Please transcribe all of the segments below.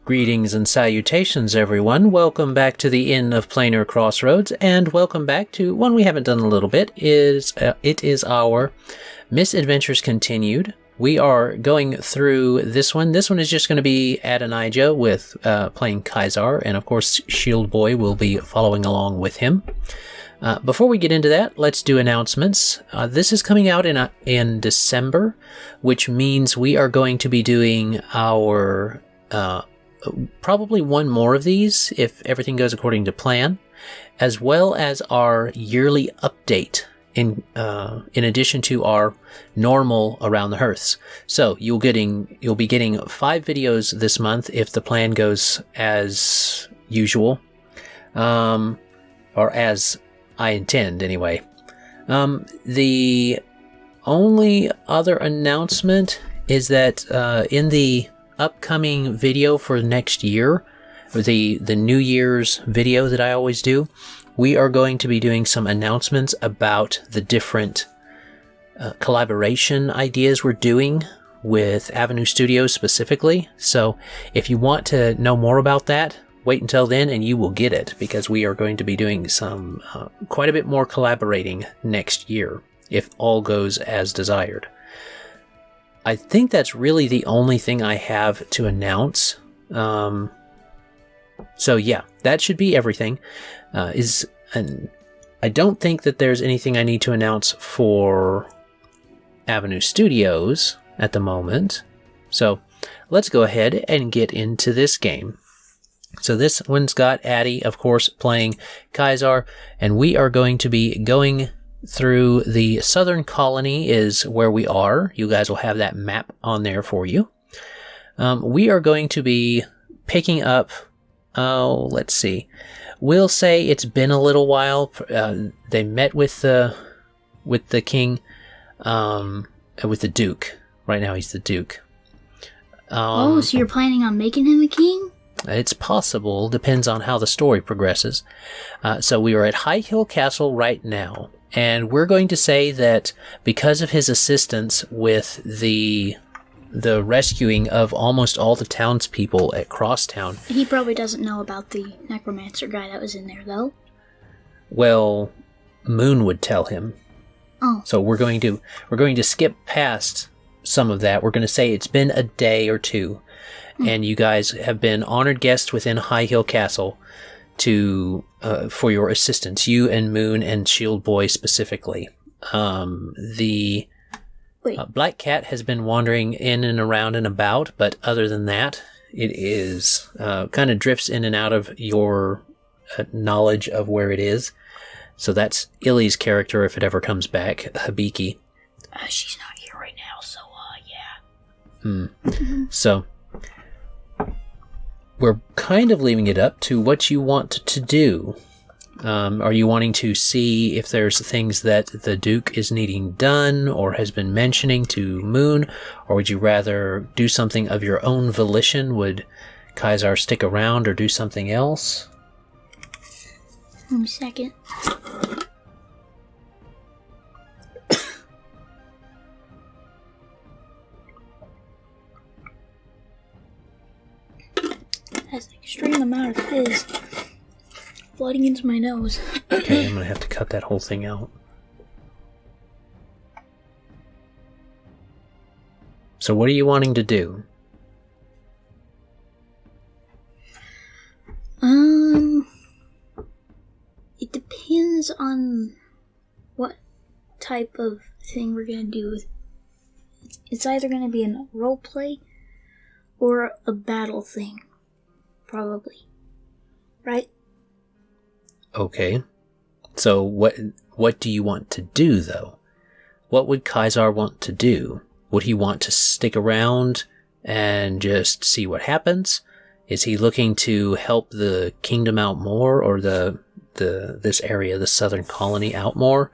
Greetings and salutations, everyone. Welcome back to the Inn of Planar Crossroads, and welcome back to one we haven't done in a little bit. It is our Misadventures Continued. We are going through this one. This one is just going to be Adonijah with playing Kaisar, and of course Shield Boy will be following along with him. Before we get into that, let's do announcements. This is coming out in December, which means we are going to be doing our probably one more of these if everything goes according to plan, as well as our yearly update in addition to our normal Around the Hearths. So you'll be getting 5 videos this month if the plan goes as usual, or as I intend anyway. The only other announcement is that in the upcoming video for next year, the New Year's video that I always do, we are going to be doing some announcements about the different collaboration ideas we're doing with Avenue Studios specifically. So if you want to know more about that, wait until then and you will get it, because we are going to be doing some quite a bit more collaborating next year if all goes as desired. I think that's really the only thing I have to announce. So yeah, that should be everything. And I don't think that there's anything I need to announce for Avenue Studios at the moment. So let's go ahead and get into this game. So this one's got Addy, of course, playing Kaisar, and we are going to be going through the southern colony is where we are. You guys will have that map on there for you. We are going to be picking up, let's see. We'll say it's been a little while. They met with the king, with the duke. Right now he's the duke. So you're planning on making him a king? It's possible. Depends on how the story progresses. So we are at High Hill Castle right now. And we're going to say that because of his assistance with the rescuing of almost all the townspeople at Crosstown. He probably doesn't know about the necromancer guy that was in there, though. Well, Moon would tell him. Oh. So we're going to skip past some of that. We're going to say it's been a day or two, and you guys have been honored guests within High Hill Castle to for your assistance, you and Moon and Shield Boy specifically. The Black Cat has been wandering in and around and about, but other than that, it is kind of drifts in and out of your knowledge of where it is. So that's Illy's character if it ever comes back, Habiki. She's not here right now, so yeah. So we're kind of leaving it up to what you want to do. Are you wanting to see if there's things that the Duke is needing done or has been mentioning to Moon, or would you rather do something of your own volition? Would Kaisar stick around or do something else? 1 second. Has an extreme amount of fizz flooding into my nose. Okay, I'm going to have to cut that whole thing out. So what are you wanting to do? It depends on what type of thing we're going to do. It's either going to be a role play or a battle thing. Probably. Right? Okay. So what do you want to do, though? What would Kaisar want to do? Would he want to stick around and just see what happens? Is he looking to help the kingdom out more, or this area, the southern colony, out more?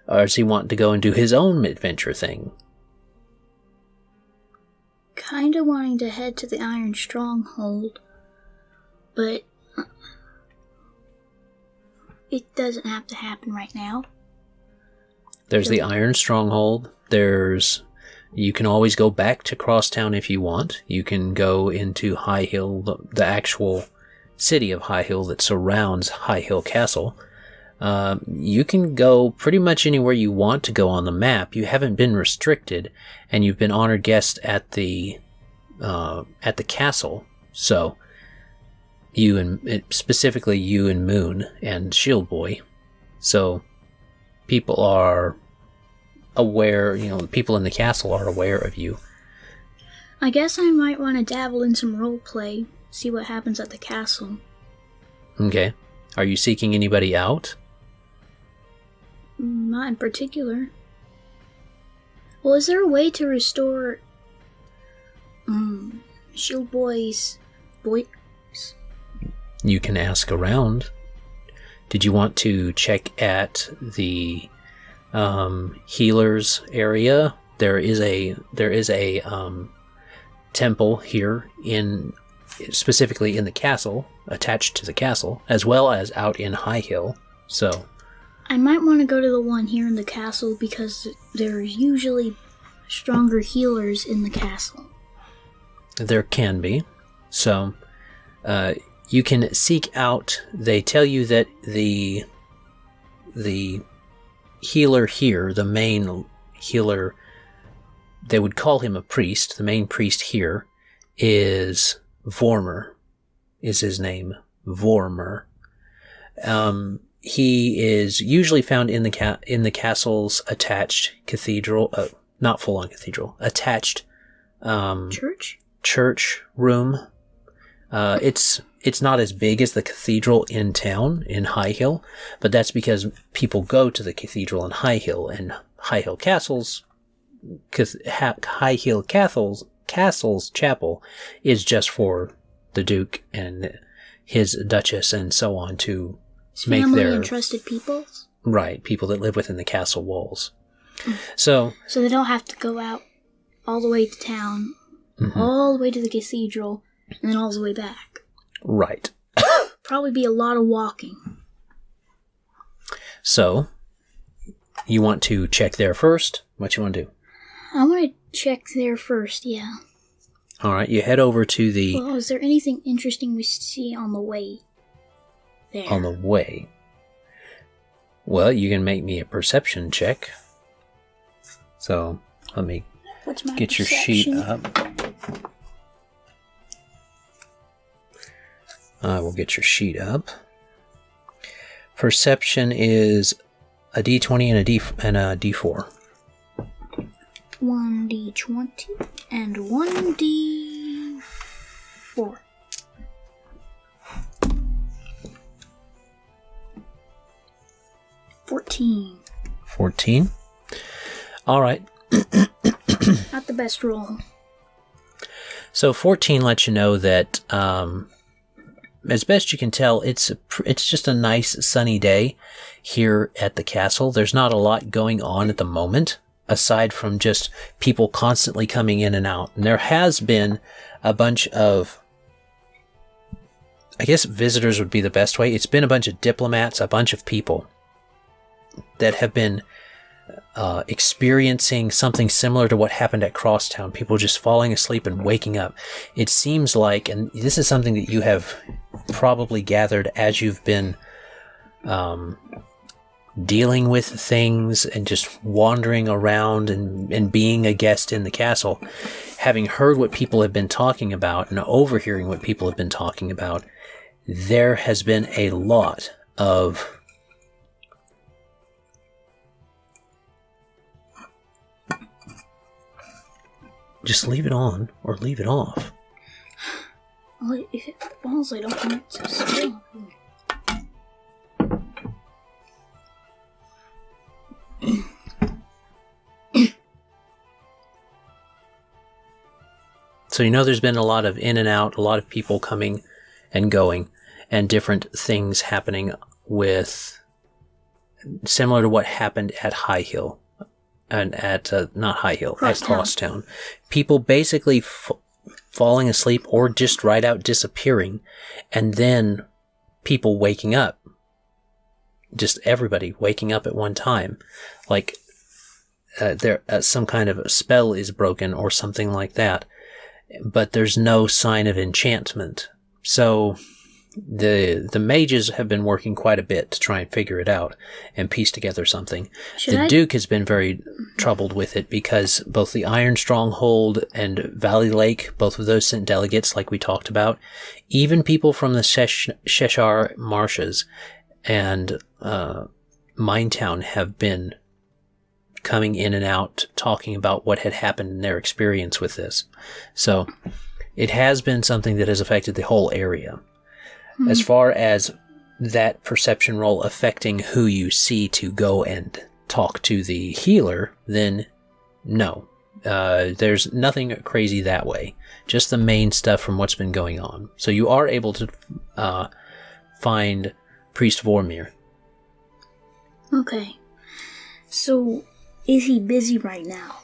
Or does he want to go and do his own adventure thing? Kinda wanting to head to the Iron Stronghold. But it doesn't have to happen right now. There's the Iron Stronghold. There's You can always go back to Crosstown if you want. You can go into High Hill, the actual city of High Hill that surrounds High Hill Castle. You can go pretty much anywhere you want to go on the map. You haven't been restricted, and you've been honored guest at the castle. So, specifically you and Moon and Shield Boy. So, people are aware, people in the castle are aware of you. I guess I might want to dabble in some roleplay, see what happens at the castle. Okay. Are you seeking anybody out? Not in particular. Well, is there a way to restore Shield Boy's voice? You can ask around. Did you want to check at the healers area? There is a temple here specifically in the castle, attached to the castle, as well as out in High Hill. So I might want to go to the one here in the castle because there's usually stronger healers in the castle. There can be. So you can seek out. They tell you that the healer here, the main healer, they would call him a priest. The main priest here is Vormer, is his name. Vormer. He is usually found in the castle's attached cathedral, not full-on cathedral, attached church room. It's not as big as the cathedral in town, in High Hill, but that's because people go to the cathedral in High Hill, and High Hill Castle's chapel is just for the Duke and his Duchess and so on to make family their... and trusted people? Right, people that live within the castle walls. So they don't have to go out all the way to town, all the way to the cathedral, and then all the way back. Right. Probably be a lot of walking. So, you want to check there first? What you want to do? I want to check there first, yeah. Alright, you head over to the... Well, is there anything interesting we see on the way there? On the way? Well, you can make me a perception check. So, let me get your sheet up. I will get your sheet up. Perception is a D20 and a D4. 1d20 and 1d4. 14. All right. Not the best roll. So 14 lets you know that, as best you can tell, it's just a nice sunny day here at the castle. There's not a lot going on at the moment, aside from just people constantly coming in and out. And there has been a bunch of, I guess visitors would be the best way. It's been a bunch of diplomats, a bunch of people that have been experiencing something similar to what happened at Crosstown. People just falling asleep and waking up. It seems like, and this is something that you have probably gathered as you've been dealing with things and just wandering around and being a guest in the castle, having heard what people have been talking about and overhearing what people have been talking about, there has been a lot of just leave it on or leave it off. Well, if it falls, I don't want it to spill. So you know there's been a lot of in and out, a lot of people coming and going, and different things happening with, similar to what happened at High Hill. And at, not High Hill, at Crosstown. People basically falling asleep or just right out disappearing, and then people waking up. Just everybody waking up at one time. Like, some kind of spell is broken or something like that, but there's no sign of enchantment. So the mages have been working quite a bit to try and figure it out and piece together something. The Duke has been very troubled with it because both the Iron Stronghold and Valley Lake, both of those sent delegates like we talked about. Even people from the Cheshire Marshes and Minetown have been coming in and out talking about what had happened in their experience with this. So it has been something that has affected the whole area. As far as that perception roll affecting who you see to go and talk to the healer, then no. There's nothing crazy that way. Just the main stuff from what's been going on. So you are able to find Priest Vormir. Okay. So, is he busy right now?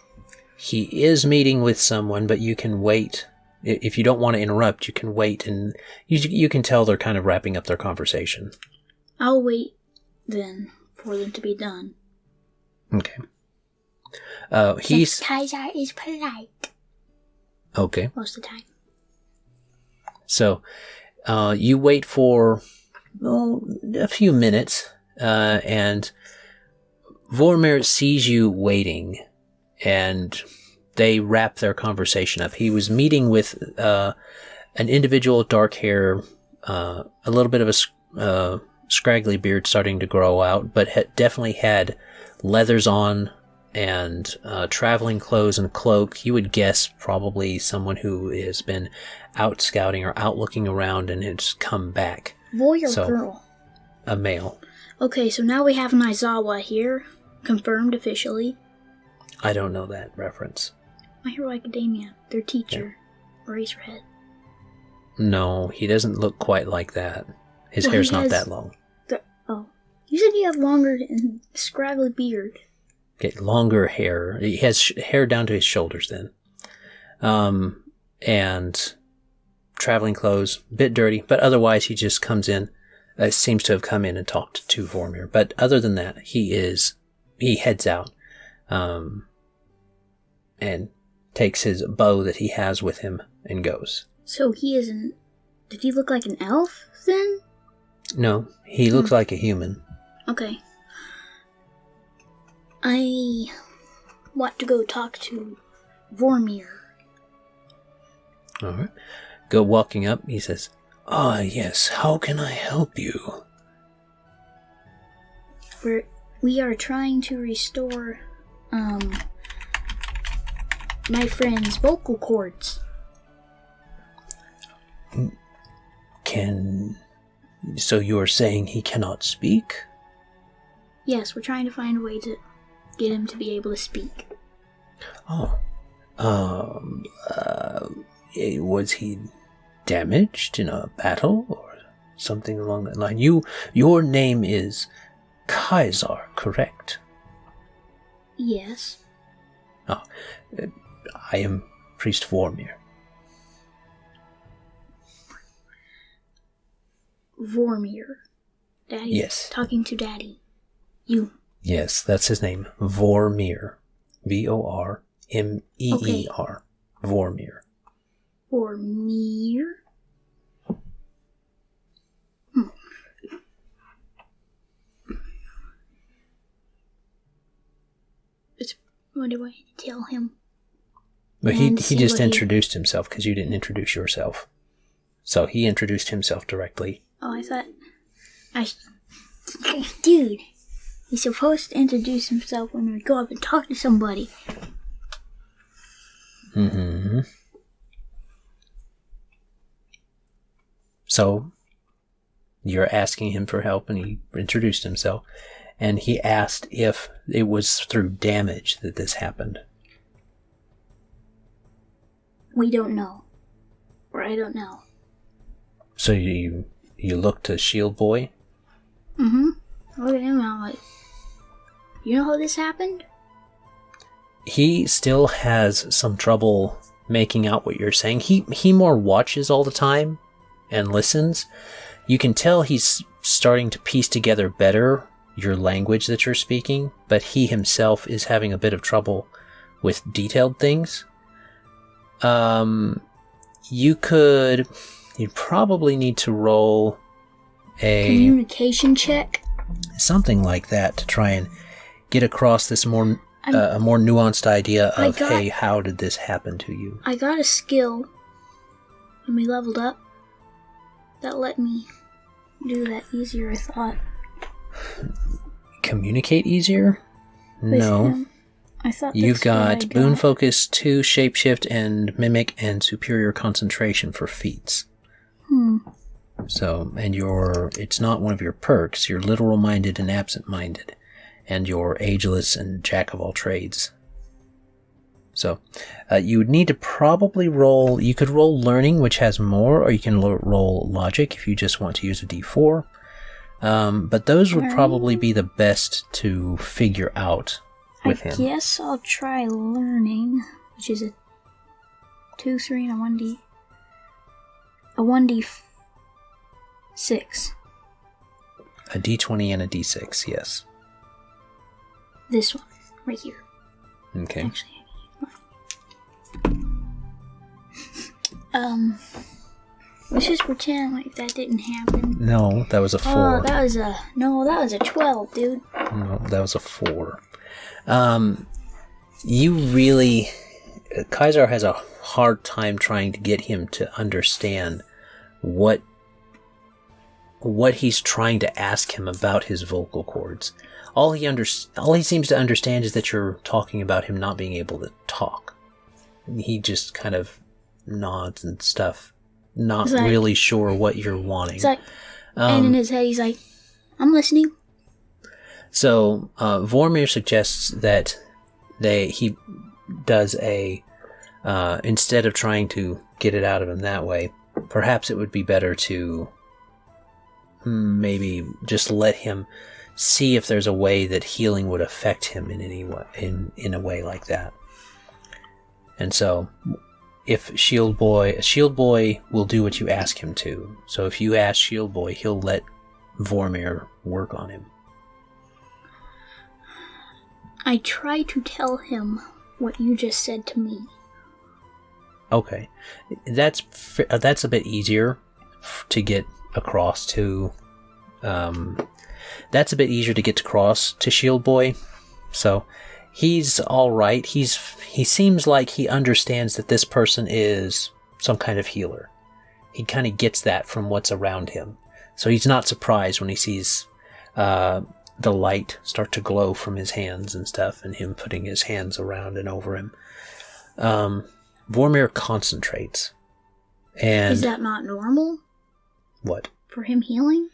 He is meeting with someone, but you can wait. If you don't want to interrupt, you can wait, and you can tell they're kind of wrapping up their conversation. I'll wait, then, for them to be done. Okay. Kaiser is polite. Okay. Most of the time. So, you wait for a few minutes, and Vormir sees you waiting, and they wrap their conversation up. He was meeting with an individual with dark hair, a little bit of a scraggly beard starting to grow out, but definitely had leathers on and traveling clothes and cloak. You would guess probably someone who has been out scouting or out looking around and has come back. Boy or girl? A male. Okay, so now we have an Aizawa here, confirmed officially. I don't know that reference. My Hero Academia, their teacher, Eraserhead. No, he doesn't look quite like that. His hair's not that long. You said he had longer and scraggly beard. Okay, longer hair. He has hair down to his shoulders then. And traveling clothes, a bit dirty, but otherwise he just comes in, seems to have come in and talked to Vormir. But other than that, he heads out, and takes his bow that he has with him and goes. So he isn't... Did he look like an elf, then? No, he looks like a human. Okay. I want to go talk to Vormir. Alright. Go walking up, he says, yes, how can I help you? We are trying to restore, my friend's vocal cords. So you are saying he cannot speak? Yes, we're trying to find a way to get him to be able to speak. Was he damaged in a battle or something along that line? Your name is Kaiser, correct? Yes. I am Priest Vormir. Vormir. Daddy? Yes. Talking to Daddy. You. Yes, that's his name. Vormir. Vormeer. Okay. Vormir. Vormir? What do I tell him? But he just introduced himself because you didn't introduce yourself. So he introduced himself directly. Oh, I thought... Dude, he's supposed to introduce himself when we go up and talk to somebody. Mm-hmm. So, you're asking him for help, and he introduced himself. And he asked if it was through damage that this happened. We don't know. Or I don't know. So you look to Shield Boy? Mm-hmm. Look at him, I'm like, you know how this happened? He still has some trouble making out what you're saying. He more watches all the time and listens. You can tell he's starting to piece together better your language that you're speaking, but he himself is having a bit of trouble with detailed things. You'd probably need to roll a communication check, something like that, to try and get across this a more nuanced idea of, hey, how did this happen to you? I got a skill when we leveled up that let me do that easier, I thought. Communicate easier? No. I thought you've got Boon Focus, 2 Shapeshift, and Mimic, and Superior Concentration for feats. So, and it's not one of your perks. You're literal-minded and absent-minded. And you're ageless and jack of all trades. So, you would need to probably roll... You could roll Learning, which has more, or you can roll Logic if you just want to use a D4. But those would probably be the best to figure out with him. I guess I'll try Learning, which is a 2, 3, and a 1D. A 1D6. A D20 and a D6, yes. This one, right here. Okay. Actually, let's just pretend like that didn't happen. No, that was a 4. Oh, that was a 12, dude. No, that was a 4. You really... Kaisar has a hard time trying to get him to understand what he's trying to ask him about his vocal cords. All he seems to understand is that you're talking about him not being able to talk. He just kind of nods and stuff, not really sure what you're wanting. It's like, and in his head he's like, I'm listening. So, Vormir suggests that he does instead of trying to get it out of him that way, perhaps it would be better to maybe just let him see if there's a way that healing would affect him in any way, in a way like that. And so, if Shield Boy will do what you ask him to. So if you ask Shield Boy, he'll let Vormir work on him. I try to tell him what you just said to me. Okay, that's a bit easier to get across to. That's a bit easier to get across to Shield Boy. So he's all right. He seems like he understands that this person is some kind of healer. He kind of gets that from what's around him. So he's not surprised when he sees the light start to glow from his hands and stuff, and him putting his hands around and over him. Vormir concentrates. And is that not normal? What? For him healing?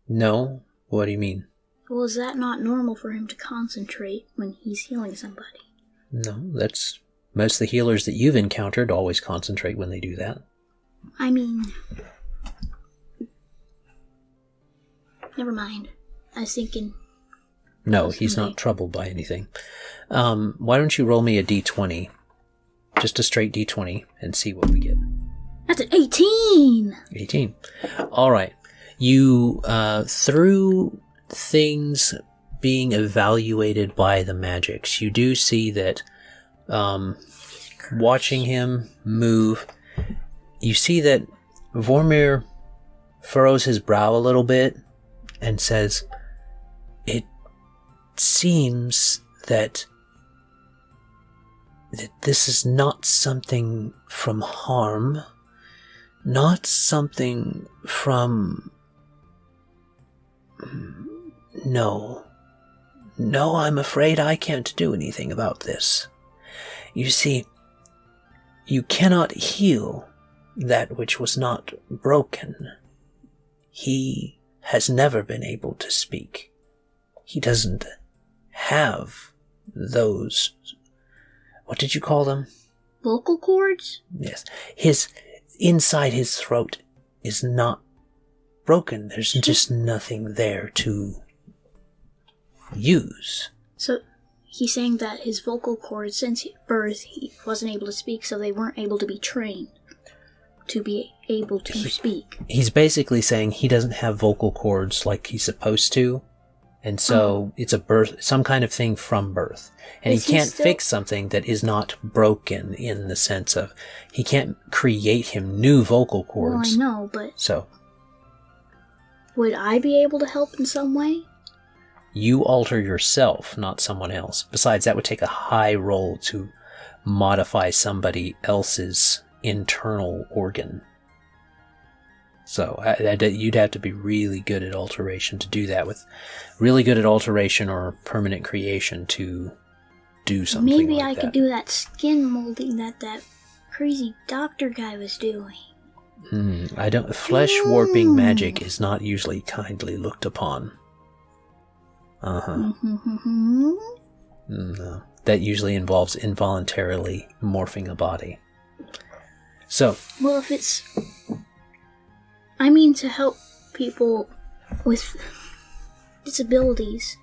No. What do you mean? Well, is that not normal for him to concentrate when he's healing somebody? No, that's... Most of the healers that you've encountered always concentrate when they do that. I mean... Never mind. I was thinking... No, he's not troubled by anything. Why don't you roll me a d20? Just a straight d20 and see what we get. That's an 18! 18. Alright. You, through things being evaluated by the magics, you do see that, watching him move, you see that Vormir furrows his brow a little bit and says, "It seems that this is not something from harm, not something from... No, I'm afraid I can't do anything about this. You see, you cannot heal that which was not broken. He has never been able to speak. He doesn't have those... What did you call them? Vocal cords? Yes. Inside his throat is not broken. There's just nothing there to use." So he's saying that his vocal cords, since birth, he wasn't able to speak, so they weren't able to be trained. to be able to speak. He's basically saying he doesn't have vocal cords like he's supposed to, and so it's a birth, some kind of thing from birth. And he can't fix something that is not broken, in the sense of he can't create him new vocal cords. Well, I know, but so would I be able to help in some way? You alter yourself, not someone else. Besides, that would take a high roll to modify somebody else's internal organ. So you'd have to be really good at alteration to do that, with really good at alteration or permanent creation to do something Maybe like I that. could do that skin molding that crazy doctor guy was doing. Flesh warping magic is not usually kindly looked upon. No. That usually involves involuntarily morphing a body. So. Well, if it's... I mean to help people with disabilities.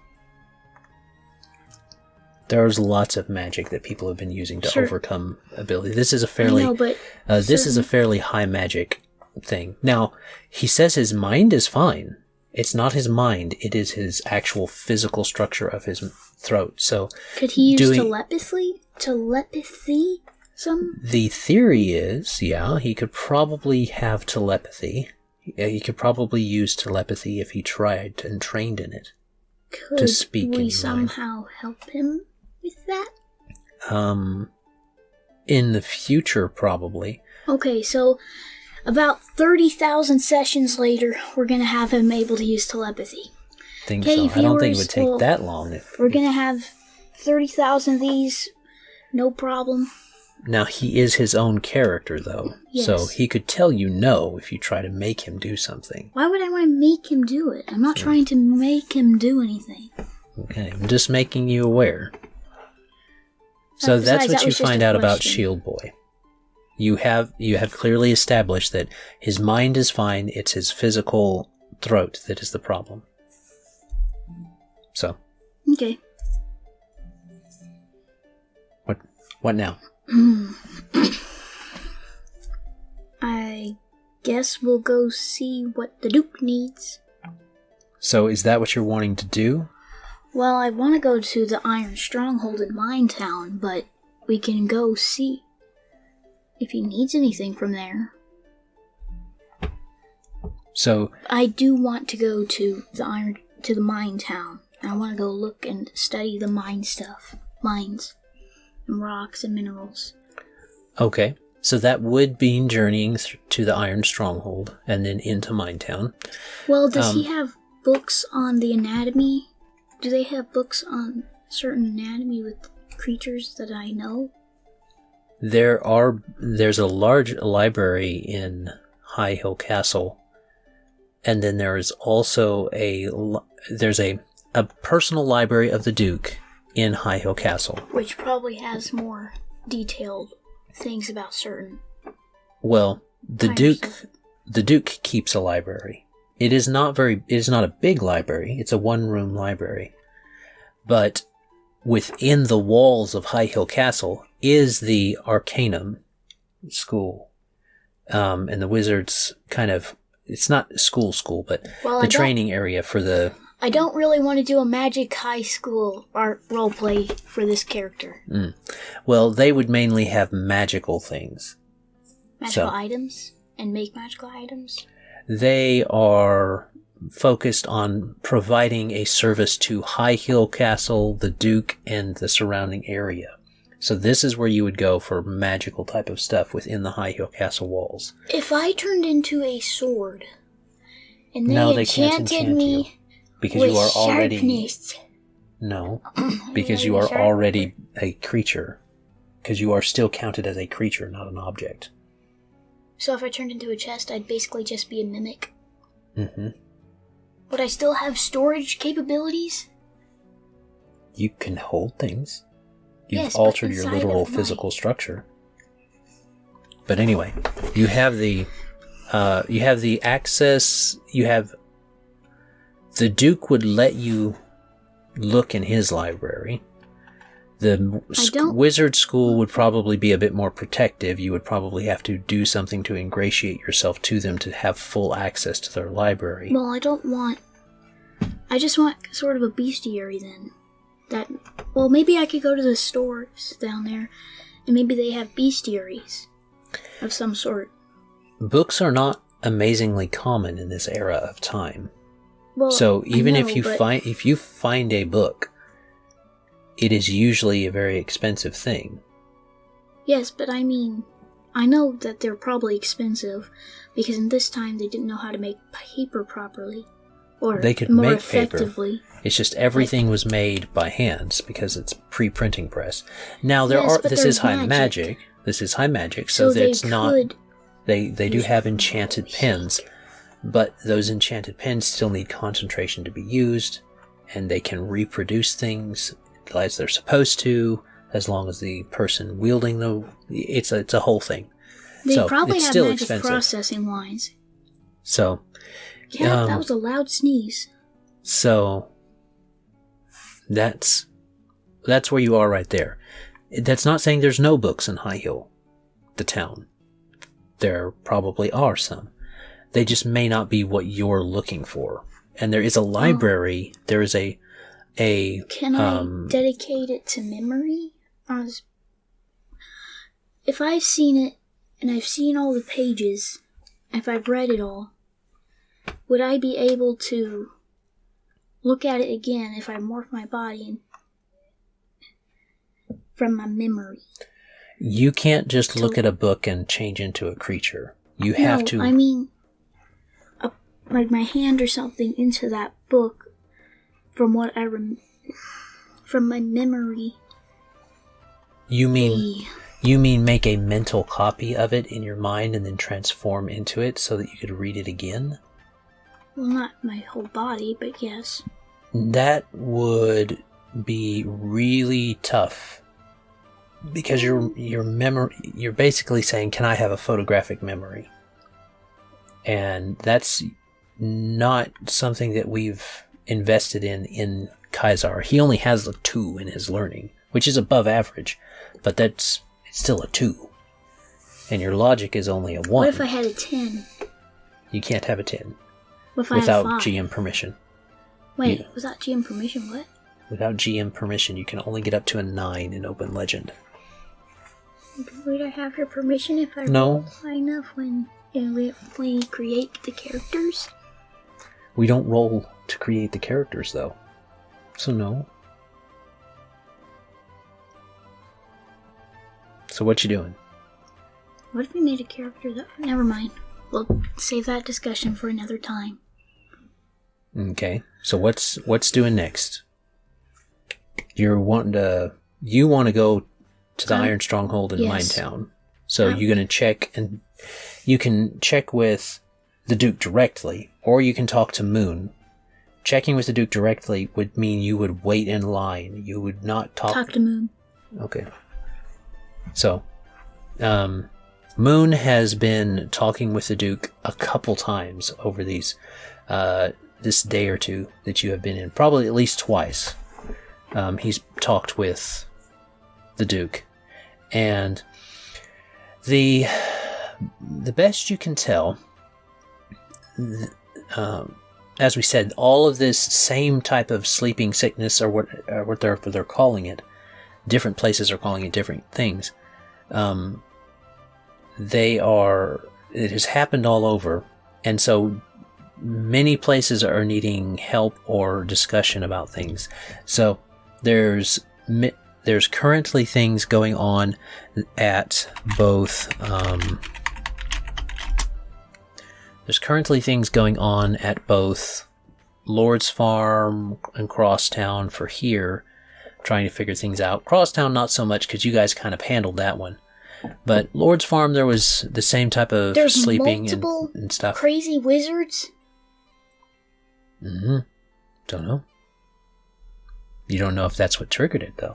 There's lots of magic that people have been using to overcome ability. This is a fairly... I know, but this is a fairly high magic thing. Now, he says his mind is fine. It's not his mind, it is his actual physical structure of his throat. So could he use telepathy? Telepathy? The theory is, he could probably have telepathy. He could probably use telepathy if he tried and trained in it. To speak Could we somehow help him with that? In the future, probably. Okay, so about 30,000 sessions later, we're going to have him able to use telepathy. I don't think it would take that long. We're going to have 30,000 of these, no problem. Now, he is his own character, though. Yes. So he could tell you no if you try to make him do something. Why would I want to make him do it? I'm not trying to make him do anything. Okay, I'm just making you aware. So that's what you find out about Shield Boy. You have clearly established that his mind is fine, it's his physical throat that is the problem. So. Okay. What now? I guess we'll go see what the Duke needs. So is that what you're wanting to do? Well, I want to go to the Iron Stronghold in Minetown, but we can go see if he needs anything from there. So I do want to go to the mine town. I want to go look and study the mine stuff. Mines. And rocks and minerals. Okay. So that would mean journeying to the Iron Stronghold and then into Minetown. Well, does he have books on the anatomy? Do they have books on certain anatomy with creatures that I know? There's a large library in High Hill Castle, and then there is also a personal library of the Duke in High Hill Castle, which probably has more detailed things about certain. Well, the Duke keeps a library. It is not a big library. It's a one-room library, but within the walls of High Hill Castle is the Arcanum school, and the wizards it's not school, but the training area for the. I don't really want to do a magic high school art roleplay for this character. Well, they would mainly have magical things. Magical items? And make magical items? They are focused on providing a service to High Hill Castle, the Duke, and the surrounding area. So this is where you would go for magical type of stuff within the High Hill Castle walls. If I turned into a sword, and they enchanted me... Because you are already... Sharpness. No, because you are already a creature. Because you are still counted as a creature, not an object. So if I turned into a chest, I'd basically just be a mimic? Mm-hmm. Would I still have storage capabilities? You can hold things. You've altered your literal physical structure. But anyway, you have the access, the Duke would let you look in his library. The wizard school would probably be a bit more protective. You would probably have to do something to ingratiate yourself to them to have full access to their library. Well, I just want sort of a bestiary then. Maybe I could go to the stores down there, and maybe they have bestiaries of some sort. Books are not amazingly common in this era of time. Well, so even if you find a book, it is usually a very expensive thing. Yes, but I mean, I know that they're probably expensive because in this time they didn't know how to make paper properly. Or they could more make effectively. Paper. It's just everything was made by hands because it's pre-printing press. Now this is high magic. This is high magic, so it's not. They do have enchanted pens, but those enchanted pens still need concentration to be used, and they can reproduce things as they're supposed to, as long as the person wielding it's a whole thing. They so probably it's have still magic expensive. Processing lines. So. Yeah, that was a loud sneeze. So, that's where you are right there. That's not saying there's no books in High Hill, the town. There probably are some. They just may not be what you're looking for. And there is a library. There is a. Can I dedicate it to memory? If I've seen it and I've seen all the pages, if I've read it all, would I be able to look at it again if I morph my body from my memory? You can't just look at a book and change into a creature. You have to... I mean, like my hand or something into that book from what from my memory. You mean make a mental copy of it in your mind and then transform into it so that you could read it again? Well, not my whole body, but yes. That would be really tough. Because your memory, you're basically saying, can I have a photographic memory? And that's not something that we've invested in Kaisar. He only has a 2 in his learning, which is above average, but it's still a 2. And your logic is only a 1. What if I had a 10? You can't have a 10. What if I without have 5? GM permission. Wait, without GM permission, what? Without GM permission, you can only get up to a 9 in Open Legend. Would I have your permission if I roll high enough when we create the characters? We don't roll to create the characters, though. So no. So what you doing? What if we made a character that... Never mind. We'll save that discussion for another time. Okay. So what's doing next? You want to go to the Iron Stronghold in Minetown. So you're going to check, and you can check with the Duke directly, or you can talk to Moon. Checking with the Duke directly would mean you would wait in line. You would not talk to Moon. Okay. So, Moon has been talking with the Duke a couple times over this day or two that you have been in. Probably at least twice. He's talked with the Duke. And the best you can tell, as we said, all of this same type of sleeping sickness, or what they're calling it, different places are calling it different things. It has happened all over, and so many places are needing help or discussion about things. So there's currently things going on at both. There's currently things going on at both Lord's Farm and Crosstown for here, trying to figure things out. Crosstown, not so much, because you guys kind of handled that one. But Lord's Farm, there was the same type of sleeping and stuff. Crazy wizards? Mm-hmm. Don't know. You don't know if that's what triggered it, though.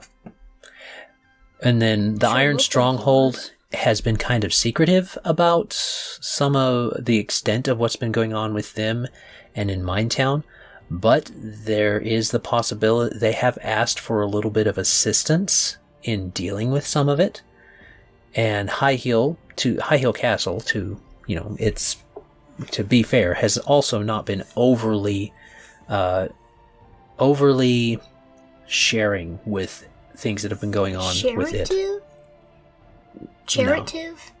And then the Iron Stronghold has been kind of secretive about some of the extent of what's been going on with them and in Minetown. But there is the possibility they have asked for a little bit of assistance in dealing with some of it. And High Hill Castle, it's, to be fair, has also not been overly sharing with things that have been going on with it. Charative? No.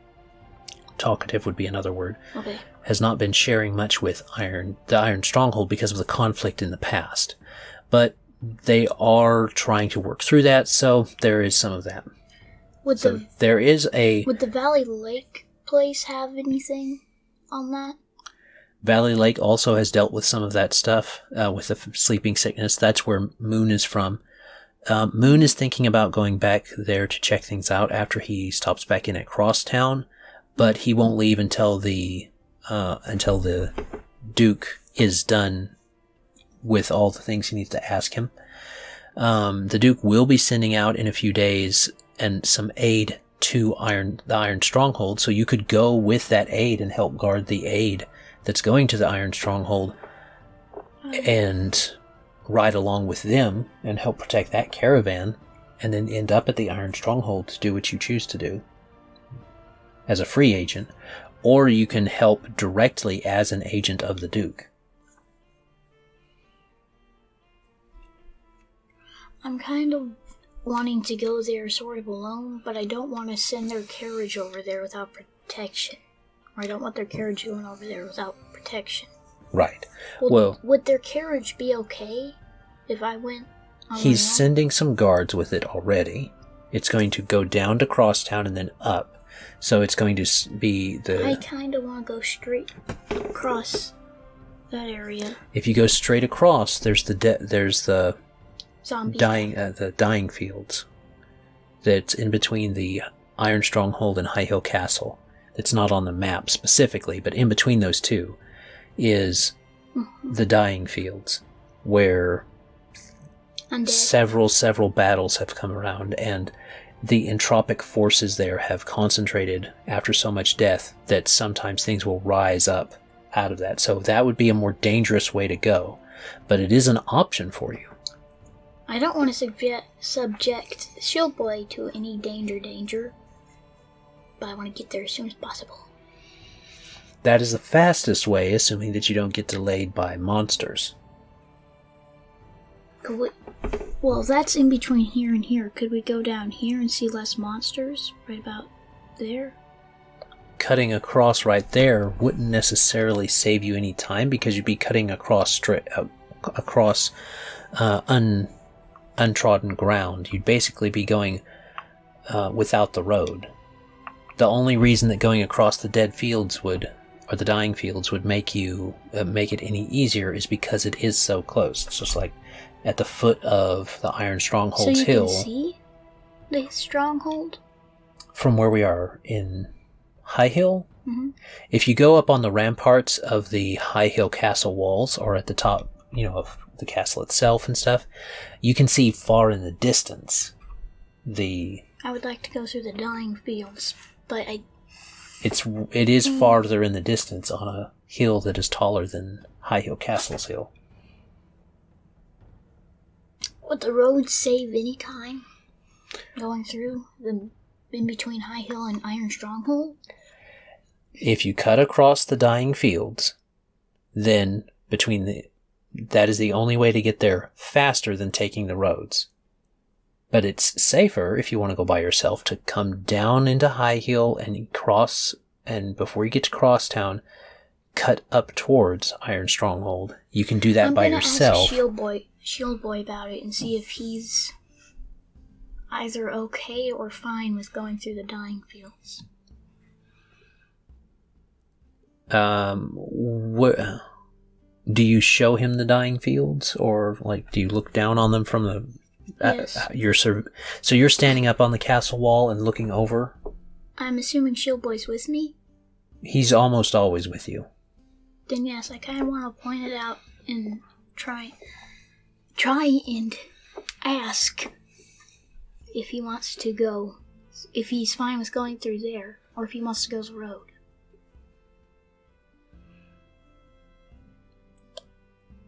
Talkative would be another word. Okay. Has not been sharing much with the Iron Stronghold because of the conflict in the past. But they are trying to work through that, so there is some of that. Would the Valley Lake place have anything on that? Valley Lake also has dealt with some of that stuff, with the sleeping sickness. That's where Moon is from. Moon is thinking about going back there to check things out after he stops back in at Crosstown, but he won't leave until the Duke is done with all the things he needs to ask him. The Duke will be sending out in a few days and some aid to the Iron Stronghold, so you could go with that aid and help guard the aid that's going to the Iron Stronghold and ride along with them and help protect that caravan, and then end up at the Iron Stronghold to do what you choose to do as a free agent, or you can help directly as an agent of the Duke. I'm kind of wanting to go there sort of alone, but I don't want to send their carriage over there without protection. Or I don't want their carriage going over there without protection. Right. Would their carriage be okay if I went on He's sending some guards with it already. It's going to go down to Crosstown and then up. So it's going to be I kind of want to go straight across that area. If you go straight across, there's the Zombie. dying fields. That's in between the Iron Stronghold and High Hill Castle. It's not on the map specifically, but in between those two is the dying fields, where several battles have come around, and the entropic forces there have concentrated after so much death that sometimes things will rise up out of that. So that would be a more dangerous way to go, but it is an option for you. I don't want to subject Shield Boy to any danger, but I want to get there as soon as possible. That is the fastest way, assuming that you don't get delayed by monsters. Well, that's in between here and here. Could we go down here and see less monsters right about there? Cutting across right there wouldn't necessarily save you any time, because you'd be cutting across untrodden ground. You'd basically be going without the road. The only reason that going across the dead fields or the dying fields would make it any easier is because it is so close. It's just like at the foot of the Iron Stronghold's hill. So you can see the stronghold? From where we are in High Hill? Mm-hmm. If you go up on the ramparts of the High Hill Castle walls, or at the top, of the castle itself and stuff, you can see far in the distance I would like to go through the dying fields, but it is farther in the distance on a hill that is taller than High Hill Castle's hill. Would the road save any time going through in between High Hill and Iron Stronghold? If you cut across the dying fields, then that is the only way to get there faster than taking the roads. But it's safer, if you want to go by yourself, to come down into High Hill and cross, and before you get to Crosstown, cut up towards Iron Stronghold. You can do that by yourself. I'm going to ask Shield Boy about it and see if he's either okay or fine with going through the dying fields. Do you show him the dying fields, or do you look down on them from the? Yes. So you're standing up on the castle wall and looking over? I'm assuming Shield Boy's with me? He's almost always with you. Then yes, I kind of want to point it out and try and ask if he wants to go, if he's fine with going through there, or if he wants to go the road.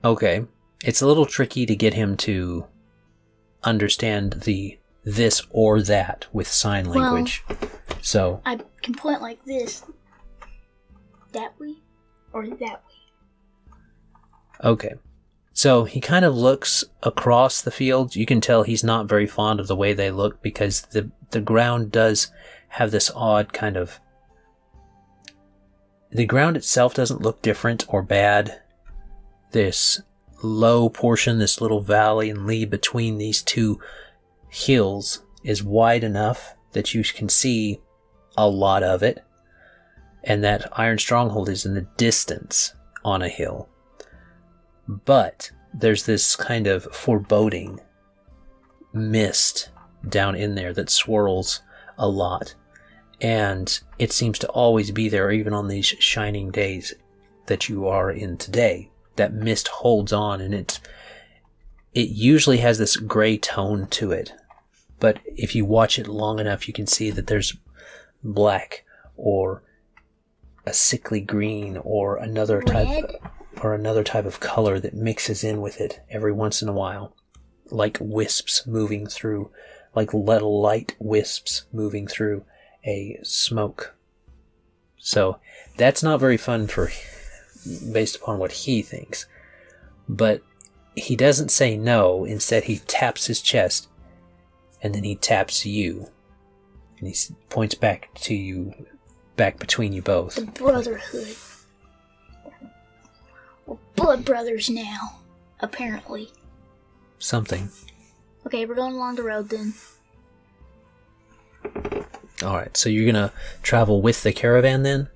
Okay. It's a little tricky to get him to understand the this or that with sign language. So I can point like this. That way or that way. Okay. So he kind of looks across the field. You can tell he's not very fond of the way they look because the ground does have this odd kind of... The ground itself doesn't look different or bad. This low portion, this little valley and lee between these two hills is wide enough that you can see a lot of it. And that Iron Stronghold is in the distance on a hill. But there's this kind of foreboding mist down in there that swirls a lot. And it seems to always be there, even on these shining days that you are in today. That mist holds on, and it usually has this gray tone to it. But if you watch it long enough, you can see that there's black or a sickly green or another type of color that mixes in with it every once in a while, like wisps moving through, like little light wisps moving through a smoke. So that's not very fun based upon what he thinks. But he doesn't say no. Instead, he taps his chest, and then he taps you, and he points back to you, back between you both. The Brotherhood. We're blood brothers now, apparently. Something. Okay, we're going along the road then. Alright, so you're gonna travel with the caravan then?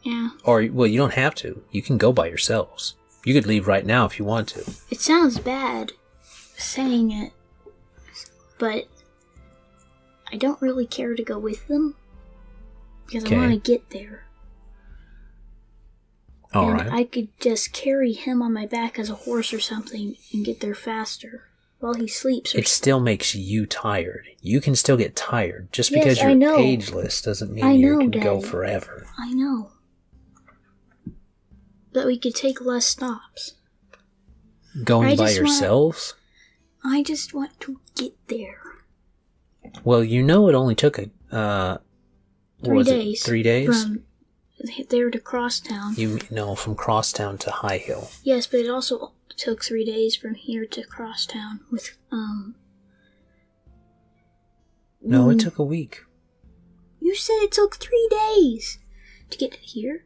Yeah. Or, well, you don't have to. You can go by yourselves. You could leave right now if you want to. It sounds bad saying it, but I don't really care to go with them because I want to get there. Alright. I could just carry him on my back as a horse or something and get there faster while he sleeps. It still makes you tired. You can still get tired. Just because you're ageless doesn't mean you can go forever. I know. But we could take less stops. Going by yourselves? I just want to get there. Well, you know it only took 3 days. 3 days? From there to Crosstown. From Crosstown to High Hill. Yes, but it also took 3 days from here to Crosstown with, No, it took a week. You said it took 3 days to get here,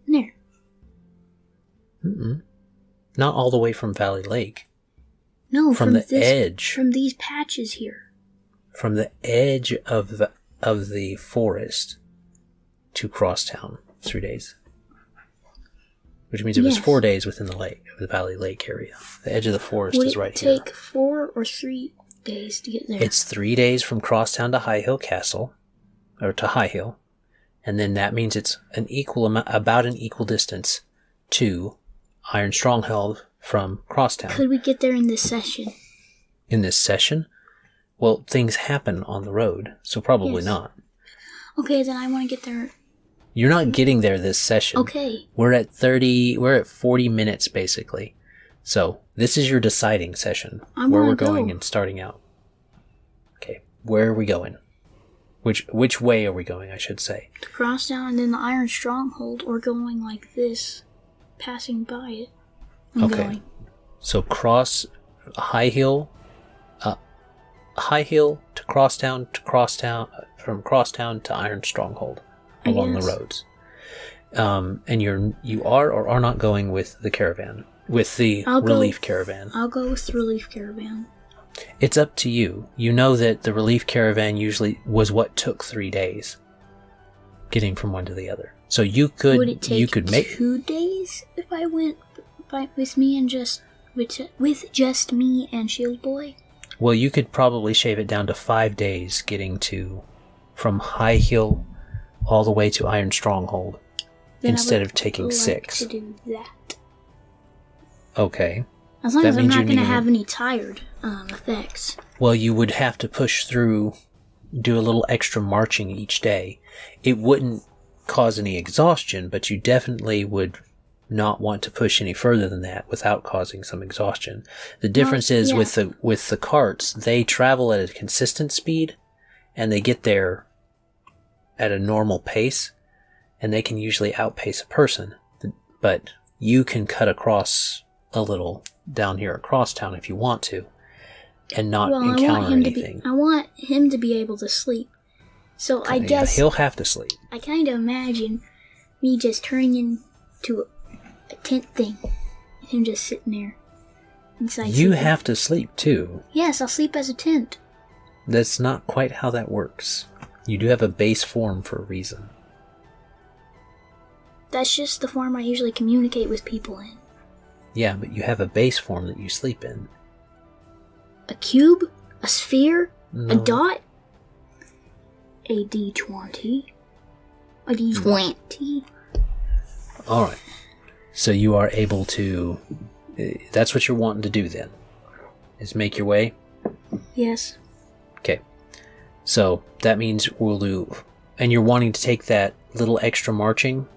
and there. Mm-mm. Not all the way from Valley Lake. No, from the edge. From these patches here. From the edge of the forest to Crosstown, 3 days. Which means it was 4 days within the Valley Lake area. The edge of the forest is right here. Would it take 4 or 3 days to get there? It's 3 days from Crosstown to High Hill Castle, or to High Hill, and then that means it's about an equal distance to Iron Stronghold from Crosstown. Could we get there in this session? In this session? Well, things happen on the road, so probably not. Okay, then I want to get there. You're not getting there this session. Okay. We're at 40 minutes, basically. So, this is your deciding session. Where we're going and starting out. Okay, where are we going? Which way are we going, I should say? To Crosstown and then the Iron Stronghold, or going like this, passing by it. Going. So High Hill to Crosstown, from Crosstown to Iron Stronghold along the roads. And you are or are not going with the caravan, with the relief caravan. I'll go with the relief caravan. It's up to you. You know that the relief caravan usually was what took 3 days, getting from one to the other. So you could Would it take 2 days if I went with just me and Shield Boy? Well, you could probably shave it down to 5 days getting from High Hill all the way to Iron Stronghold, instead of taking 6. To do that. Okay. As long as I'm not going to have any tired effects. Well, you would have to push through, do a little extra marching each day. It wouldn't cause any exhaustion, but you definitely would not want to push any further than that without causing some exhaustion. The difference is with the carts, they travel at a consistent speed and they get there at a normal pace, and they can usually outpace a person. But you can cut across a little down here across town if you want to and not encounter anything. I want him to be able to sleep. So I guess he'll have to sleep. I kind of imagine me just turning into a tent thing. Him just sitting there inside. You have to sleep too. Yes, I'll sleep as a tent. That's not quite how that works. You do have a base form for a reason. That's just the form I usually communicate with people in. Yeah, but you have a base form that you sleep in. A cube? A sphere? No. A dot? A D20? A D20? Alright. So you are able to... That's what you're wanting to do then, is make your way? Yes. Okay. So that means we'll do... And you're wanting to take that little extra marching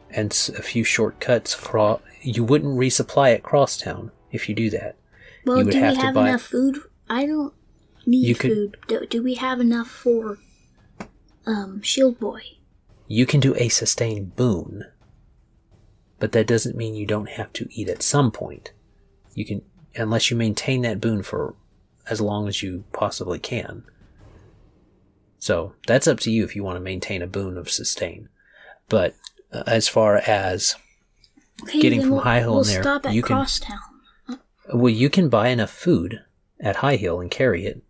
and a few shortcuts across... You wouldn't resupply at Crosstown if you do that. Well, do we have enough food? I don't need food. Do we have enough for Shield Boy? You can do a sustained boon, but that doesn't mean you don't have to eat at some point. You can, unless you maintain that boon for as long as you possibly can. So that's up to you if you want to maintain a boon of sustain. But as far as getting from High Hill in there, stop at Crosstown. Well, you can buy enough food at High Hill and carry it.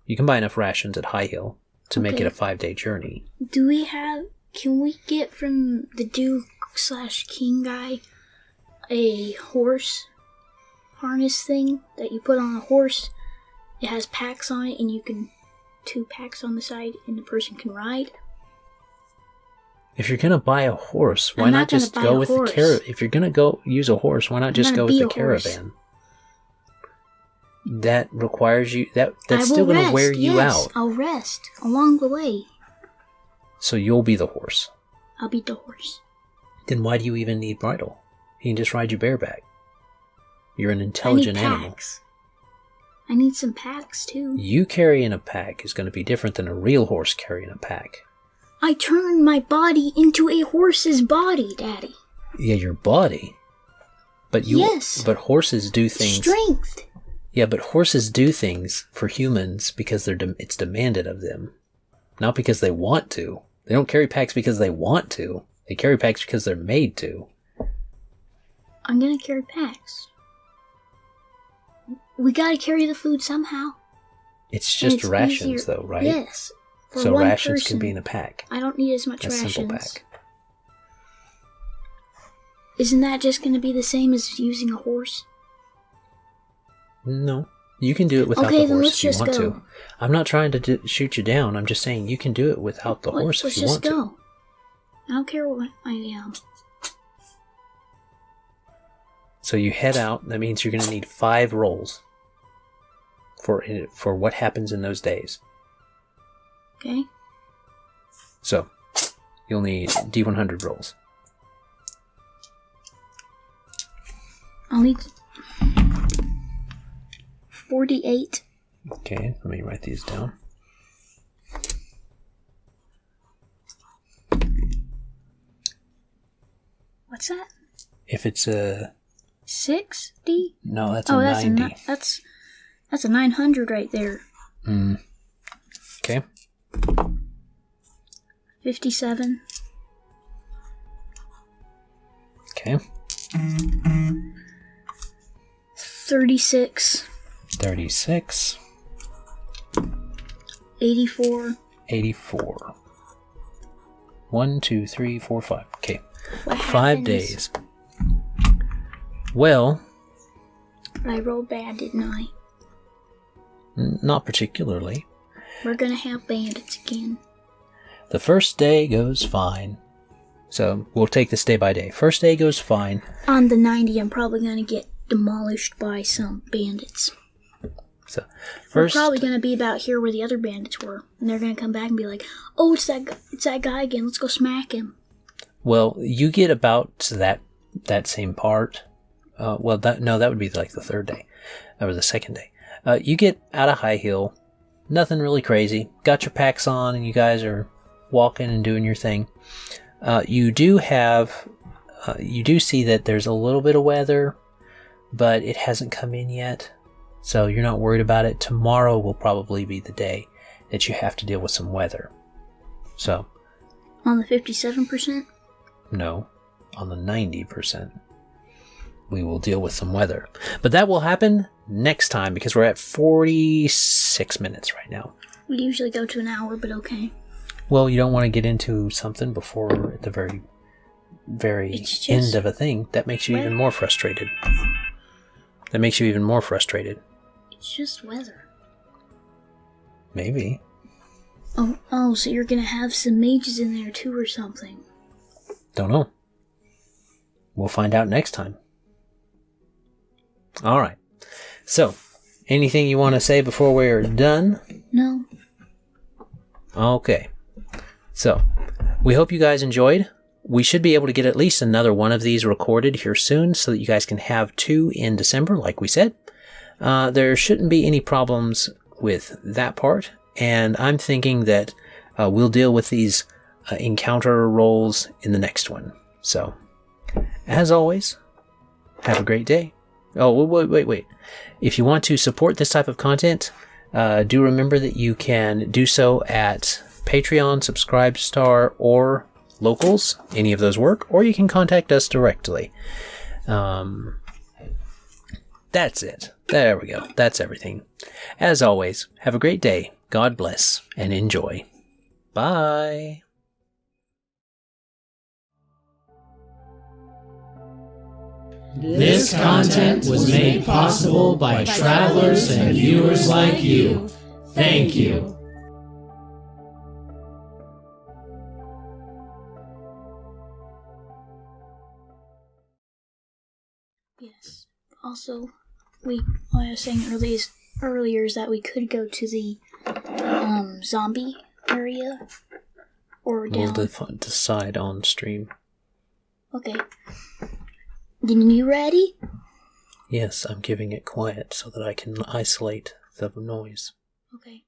You can buy enough rations at High Hill to make it a 5-day journey. Can we get from the Duke/King guy a horse harness thing that you put on a horse? It has packs on it, and you can 2 packs on the side, and the person can ride. If you're gonna buy a horse, why not just go with the caravan? If you're gonna go use a horse, why not just go with the caravan? That requires you. That's still gonna wear you out. I'll rest along the way. So you'll be the horse. I'll be the horse. Then why do you even need bridle? He can just ride you bareback. You're an intelligent animal. I need some packs too. You carrying a pack is going to be different than a real horse carrying a pack. I turned my body into a horse's body, Daddy. Yeah, your body. But But horses do things. Strength. Yeah, but horses do things for humans because it's demanded of them, not because they want to. They don't carry packs because they want to. They carry packs because they're made to. I'm gonna carry packs. We gotta carry the food somehow. It's just rations, though, right? Yes. So rations can be in a pack. I don't need as much rations. Simple pack. Isn't that just gonna be the same as using a horse? No. You can do it without the horse if you want to. I'm not trying to shoot you down. I'm just saying you can do it without the horse if you want to. Let's just go. I don't care what I am. So you head out. That means you're going to need 5 rolls for what happens in those days. Okay. So you'll need D100 rolls. I'll need 48. Okay, let me write these down. What's that? If it's a 60? No, that's a 90. That's a 900 right there. Okay. 57. Okay. 36. 36. 84. 84. 1, 2, 3, 4, 5. Okay. What 5 days. Well, I rolled bad, didn't I? Not particularly. We're gonna have bandits again. The first day goes fine. So we'll take this day by day. First day goes fine. On the 90, I'm probably gonna get demolished by some bandits. So first, we're probably gonna be about here where the other bandits were, and they're gonna come back and be like, "Oh, it's that guy again. Let's go smack him." Well, you get about to that that same part. That would be like the third day, or the second day. You get out of High Hill, nothing really crazy. Got your packs on, and you guys are walking and doing your thing. You do see that there's a little bit of weather, but it hasn't come in yet, so you're not worried about it. Tomorrow will probably be the day that you have to deal with some weather. So, on the 57%? No, on the 90%. We will deal with some weather. But that will happen next time, because we're at 46 minutes right now. We usually go to an hour, but okay. Well, you don't want to get into something before at the very end of a thing. That makes you even more frustrated. It's just weather. Maybe. Oh, so you're gonna have some mages in there too or something. Don't know. We'll find out next time. Alright. So, anything you want to say before we're done? No. Okay. So, we hope you guys enjoyed. We should be able to get at least another one of these recorded here soon so that you guys can have 2 in December, like we said. There shouldn't be any problems with that part, and I'm thinking that we'll deal with these encounter rolls in the next one. So, as always, have a great day. Oh, wait. If you want to support this type of content, do remember that you can do so at Patreon, Subscribestar, or Locals. Any of those work, or you can contact us directly. That's it. There we go. That's everything. As always, have a great day. God bless, and enjoy. Bye. This content was made possible by travelers and viewers like you. Thank you. Yes. Also, what I was saying earlier is that we could go to the zombie area or down. We'll decide on stream. Okay. Then you ready? Yes, I'm giving it quiet so that I can isolate the noise. Okay.